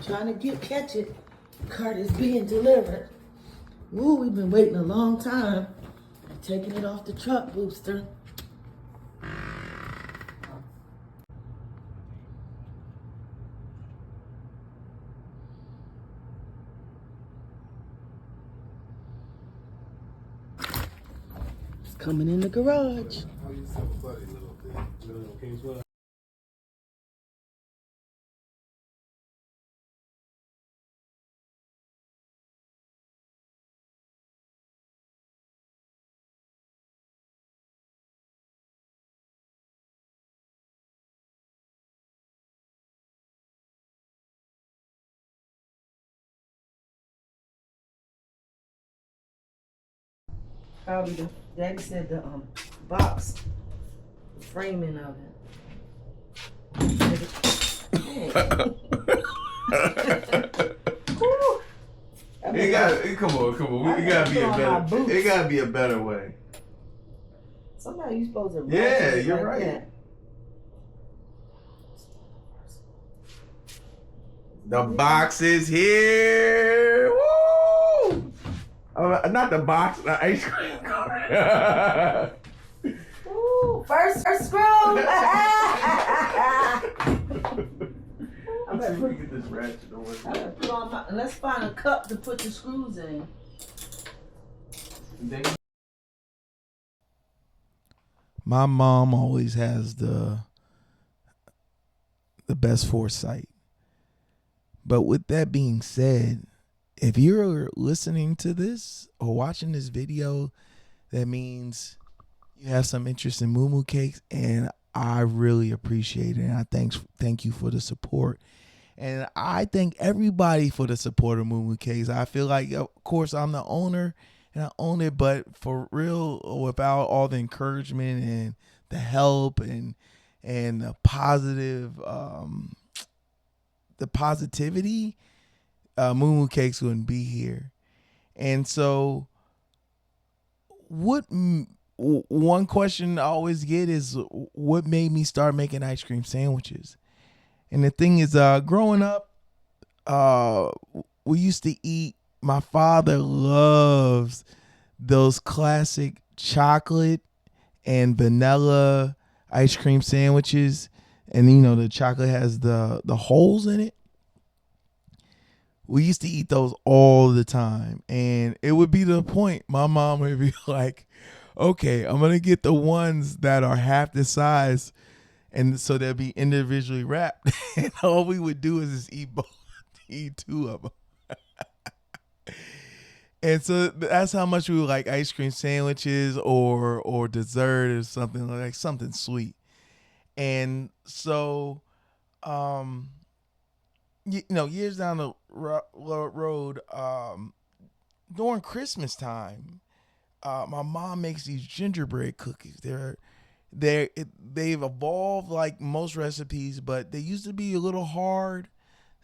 trying to catch it. Cart is being delivered. Ooh, we've been waiting a long time. Taking it off the truck, Booster. It's coming in the garage. Probably Daddy said the box, the framing of it. It got. Come on. It gotta be a better. It gotta be a better way. Somebody you supposed to. Yeah, you're right. That. The box is here. Woo! Not the box, the ice cream cart. Ooh, first screw. I better get this ratchet over. I better put on my. Let's find a cup to put the screws in. My mom always has the best foresight. But with that being said, if you're listening to this or watching this video, that means you have some interest in Moo Moo Cakes, and I really appreciate it. And I thank you for the support. And I thank everybody for the support of Moo Moo Cakes. I feel like, of course, I'm the owner and I own it, but for real, without all the encouragement and the help and the positivity, Moo Moo Cakes wouldn't be here. And so one question I always get is, what made me start making ice cream sandwiches? And the thing is, growing up, we used to eat, my father loves those classic chocolate and vanilla ice cream sandwiches. And, you know, the chocolate has the holes in it. We used to eat those all the time. And it would be the point, my mom would be like, okay, I'm going to get the ones that are half the size. And so they'll be individually wrapped. And all we would do is just eat two of them. And so that's how much we would like ice cream sandwiches or dessert or something, like something sweet. And so, years down the road, during Christmas time, my mom makes these gingerbread cookies. They've evolved like most recipes, but they used to be a little hard,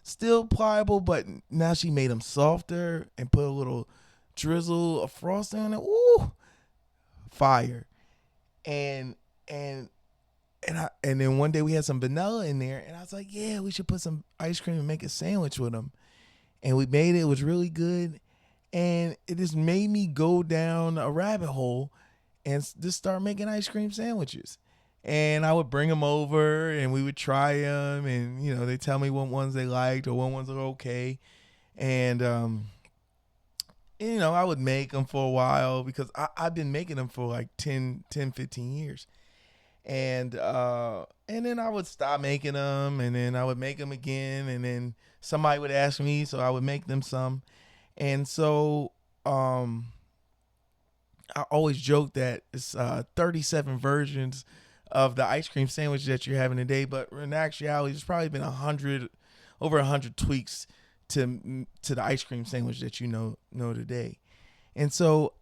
still pliable, but now she made them softer and put a little drizzle of frosting on it. Ooh, fire! And then one day we had some vanilla in there, and I was like, yeah, we should put some ice cream and make a sandwich with them. And we made it. It was really good, and it just made me go down a rabbit hole and just start making ice cream sandwiches. And I would bring them over and we would try them, and they tell me what ones they liked or what ones are okay. And I would make them for a while because I've been making them for like 10, 15 years. And then I would stop making them, and then I would make them again, and then somebody would ask me, so I would make them some. And so I always joke that it's 37 versions of the ice cream sandwich that you're having today, but in actuality, there's probably been over 100 tweaks to the ice cream sandwich that you know today. And so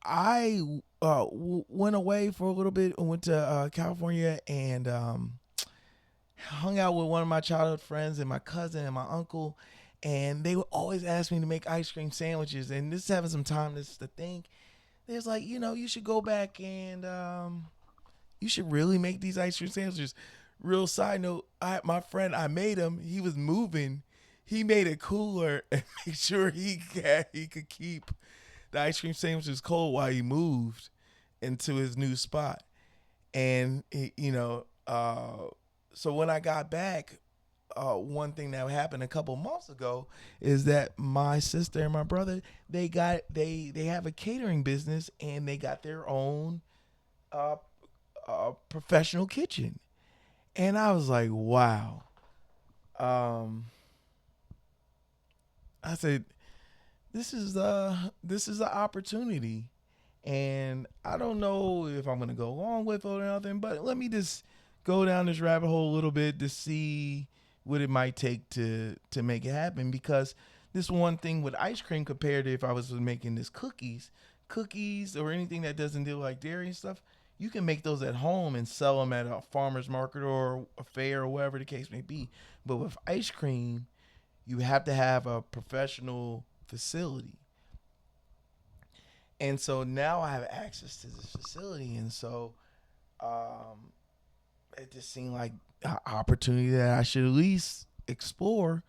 I went away for a little bit and went to California and hung out with one of my childhood friends and my cousin and my uncle, and they would always ask me to make ice cream sandwiches. And this is having some time to think. There's like, you should go back and you should really make these ice cream sandwiches. Real side note, my friend, I made him. He was moving. he made it cooler and made sure he could keep the ice cream sandwiches cold while he moved into his new spot. And so when I got back, one thing that happened a couple months ago is that my sister and my brother they have a catering business, and they got their own uh, professional kitchen. And I was like, wow. I said, this is an opportunity, and I don't know if I'm gonna go along with it or nothing, but let me just go down this rabbit hole a little bit to see what it might take to make it happen. Because this one thing with ice cream compared to if I was making this cookies or anything that doesn't deal like dairy and stuff, you can make those at home and sell them at a farmer's market or a fair or whatever the case may be. But with ice cream, you have to have a professional facility. And so now I have access to this facility. And so it just seemed like an opportunity that I should at least explore.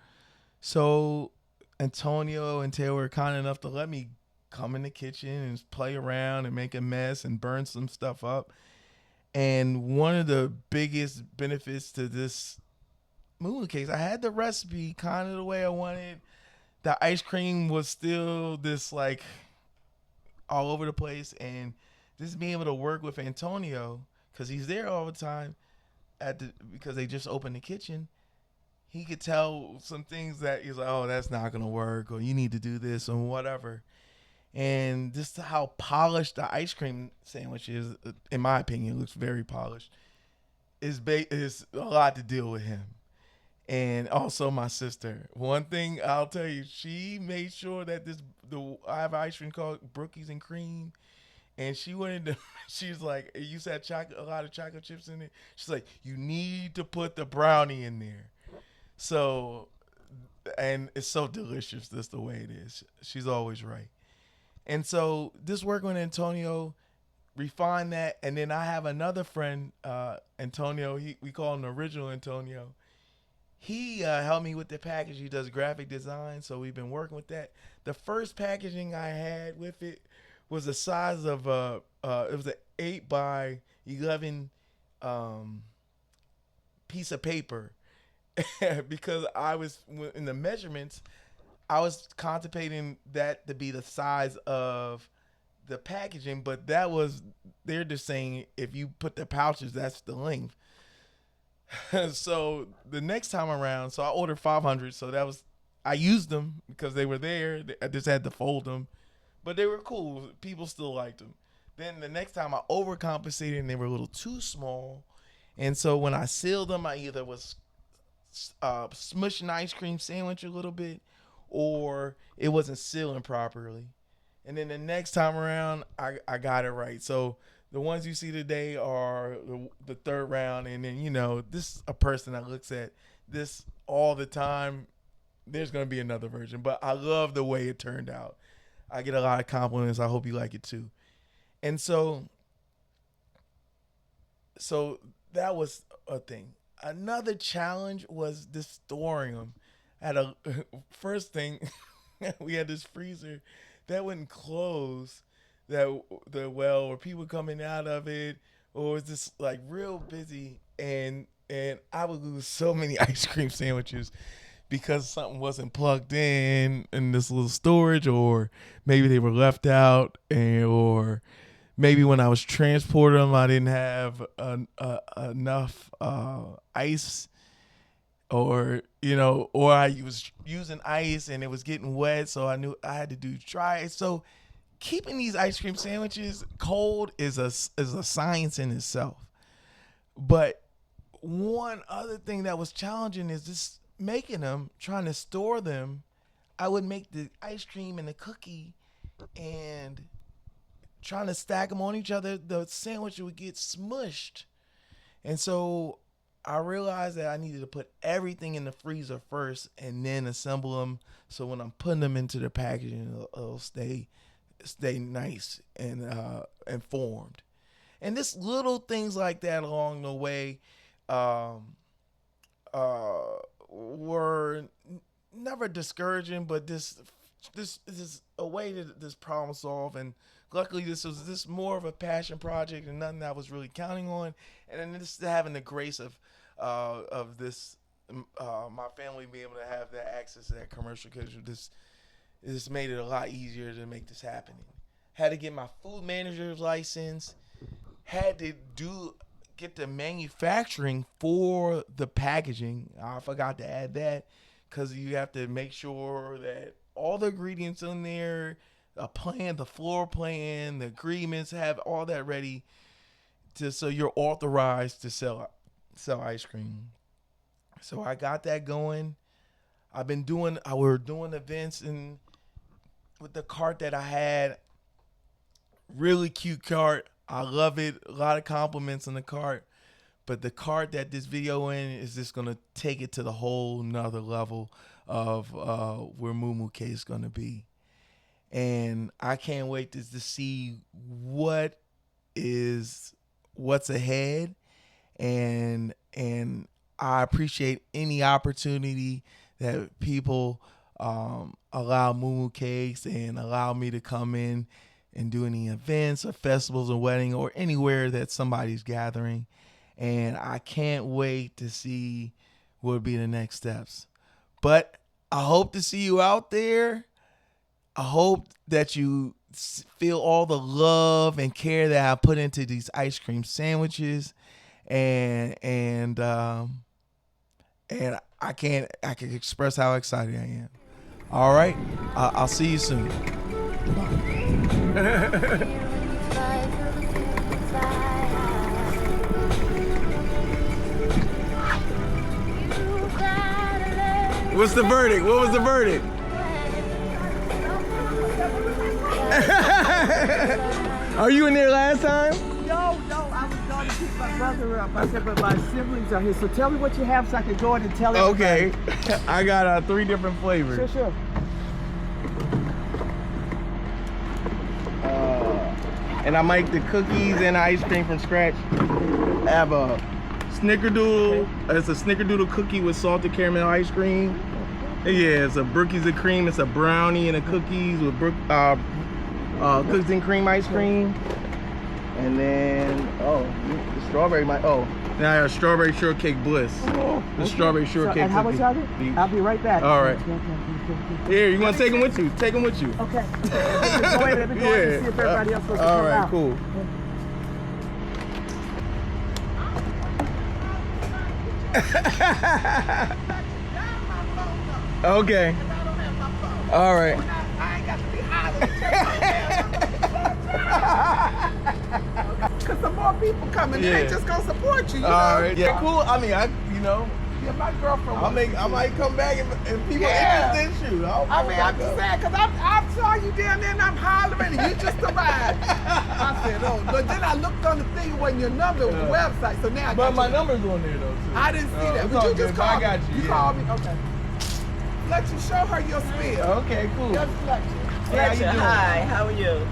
So Antonio and Taylor were kind enough to let me come in the kitchen and play around and make a mess and burn some stuff up. And one of the biggest benefits to this Moo Moo Cakes, I had the recipe kind of the way I wanted. The ice cream was still this like all over the place, and just being able to work with Antonio because he's there all the time because they just opened the kitchen. He could tell some things that he's like, oh, that's not gonna work, or you need to do this or whatever. And just how polished the ice cream sandwich is, in my opinion, looks very polished. Is a lot to deal with him. And also my sister. One thing I'll tell you, she made sure that I have ice cream called Brookies and Cream, and she went into she's like, you said a lot of chocolate chips in it. She's like, you need to put the brownie in there. So, and it's so delicious. That's the way it is. She's always right. And so this work with Antonio, refine that, and then I have another friend, Antonio. We call him the original Antonio. He helped me with the package. He does graphic design, so we've been working with that. The first packaging I had with it was the size of it was an 8x11 piece of paper because I was in the measurements. I was contemplating that to be the size of the packaging, but they're just saying if you put the pouches, that's the length. So the next time around, so I ordered 500. So I used them because they were there. I just had to fold them, but they were cool. People still liked them. Then the next time I overcompensated and they were a little too small. And so when I sealed them, I either was smushing the ice cream sandwich a little bit, or it wasn't sealing properly. And then the next time around, I got it right. So the ones you see today are the third round. And then, this a person that looks at this all the time. There's going to be another version. But I love the way it turned out. I get a lot of compliments. I hope you like it too. And so that was a thing. Another challenge was just storing them. First thing, we had this freezer that wouldn't close or people coming out of it, or it was just like real busy, and I would lose so many ice cream sandwiches because something wasn't plugged in this little storage, or maybe they were left out, or maybe when I was transporting them, I didn't have enough ice, or I was using ice and it was getting wet, so I knew I had to do dry it. So keeping these ice cream sandwiches cold is a science in itself. But one other thing that was challenging is just making them, trying to store them. I would make the ice cream and the cookie and trying to stack them on each other. The sandwich would get smushed. And so I realized that I needed to put everything in the freezer first and then assemble them. So when I'm putting them into the packaging, it'll stay nice and formed. And just little things like that along the way were never discouraging, but this is a way to this problem solve. And luckily, this was more of a passion project and nothing that I was really counting on. And then just having the grace of this, my family being able to have that access to that commercial kitchen, this made it a lot easier to make this happen. Had to get my food manager's license. Had to get the manufacturing for the packaging. I forgot to add that because you have to make sure that all the ingredients in there, a plan, the floor plan, the agreements, have all that ready so you're authorized to sell ice cream. So I got that going. We're doing events with the cart that I had. Really cute cart. I love it. A lot of compliments on the cart. But the cart that this video in is just going to take it to the whole nother level of where Moo Moo Cakes is going to be. And I can't wait to see what's ahead. And I appreciate any opportunity that people allow Moo Moo Cakes and allow me to come in and do any events or festivals or wedding or anywhere that somebody's gathering. And I can't wait to see what would be the next steps. But I hope to see you out there. I hope that you feel all the love and care that I put into these ice cream sandwiches. And I can express how excited I am. All right. I'll see you soon. What's the verdict? What was the verdict? Are you in there last time? No, I was going to pick my brother up. I said, but my siblings are here. So tell me what you have so I can go in and tell everybody. Okay. I got 3 different flavors. Sure. And I make the cookies and ice cream from scratch. I have a snickerdoodle. It's a snickerdoodle cookie with salted caramel ice cream. Yeah, it's a brookies and cream. It's a brownie and a cookies with cookies and cream ice cream. And then, the strawberry now I have strawberry shortcake bliss. The strawberry shortcake and how much are they? I'll be right back. All right. Here, you want to take them with you? Take them with you. Okay. Let me go in and see if everybody else wants to come out. Cool. Okay. All right. I ain't got to be hollering. Because some more people coming, they ain't just gonna support you. All right. Yeah, cool. I mean, Yeah, my girlfriend. I might come back and people interested in you. I'm just saying, because I saw you down there and I'm hollering and you just arrived. I said, but then I looked on the thing when your number was the website, so now I got my number's on there though too. I didn't see that. It's But all you just good. called I got me. you. You called me? Okay. Let you show her your spiel. Okay, cool. Just let you. Hey, how you doing? Hi, how are you?